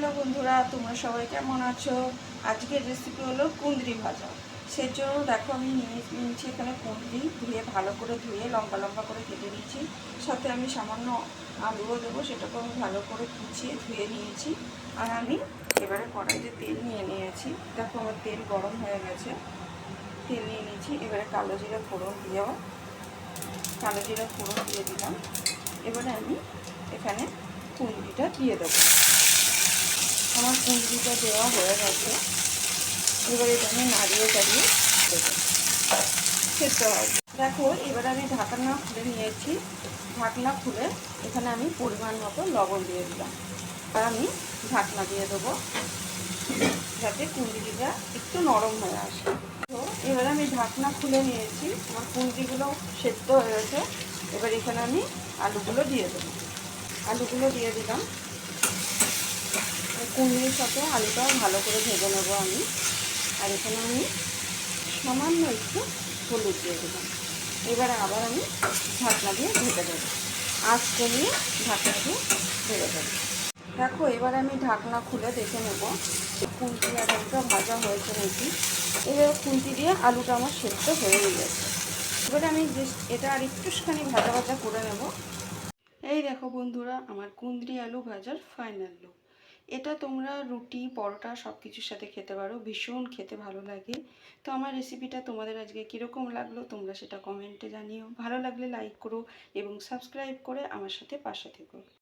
Hello বন্ধুরা, তোমরা সবাই কেমন আছো? আজকের রেসিপি হলো কুঁদরি ভাজা। সেই জন্য দেখো আমি নিয়েছি এখানে কুঁদরি, ভালো করে ধুয়ে লম্বা লম্বা করে কেটে নিয়েছি। সাথে আমি সামান্য আলুও দেবো, সেটাকে আমি ভালো করে কুচিয়ে ধুয়ে নিয়েছি। আর আমি এবারে কড়াইতে তেল নিয়ে নিয়েছি। দেখো আমার তেল গরম হয়ে গেছে, তেল নিয়ে নিয়েছি। এবারে কালো জিরা ফোড়ন দিয়ে দিলাম। এবারে আমি এখানে কুঁদরিটা দিয়ে দেবো। আমার কুঁদরিটা দেওয়া হয়ে গেছে। এবার এটা আমি নাড়িয়ে দেবো। সেদ্ধ হবে। দেখো এবার আমি ঢাকনা খুলে নিয়েছি। ঢাকনা খুলে এখানে আমি পরিমাণ মতো লবণ দিয়ে দিলাম। আর আমি ঢাকনা দিয়ে দেবো যাতে কুঁদরিটা একটু নরম হয়ে আসে। তো এবার আমি ঢাকনা খুলে নিয়েছি। আমার কুঁদরিগুলো সেদ্ধ হয়ে গেছে। এবার এখানে আমি আলুগুলো দিয়ে দেবো। আলুগুলো দিয়ে দিলাম। কুঁদরির সাথে আলুটাও ভালো করে ভেজে নেবো আমি। আর এখানে আমি সামান্য একটু হলুদ দিয়ে দিলাম। এবারে আবার আমি ঢাকনা দিয়ে ঢেকে দেবো। আঁচ কমিয়ে ঢাকনা দিয়ে ঢেকে দেবো। দেখো এবার আমি ঢাকনা খুলে দেখে নেব খুন্তি আর আলুটা ভাজা হয়েছে নাকি। এবার খুন্তি দিয়ে আলুটা আমার সেদ্ধ হয়ে গেছে। এবারে আমি এটা আর একটুখানি ভাজা ভাজা করে নেব। এই দেখো বন্ধুরা, আমার কুঁদরি আলু ভাজার ফাইনাল লুক। এটা তোমরা রুটি, পরোটা সব কিছুর সাথে খেতে পারো, ভীষণ খেতে ভালো লাগে। তো আমার রেসিপিটা তোমাদের আজকে কীরকম লাগলো তোমরা সেটা কমেন্টে জানিও। ভালো লাগলে লাইক করো এবং সাবস্ক্রাইব করে আমার সাথে পাশে থেকো।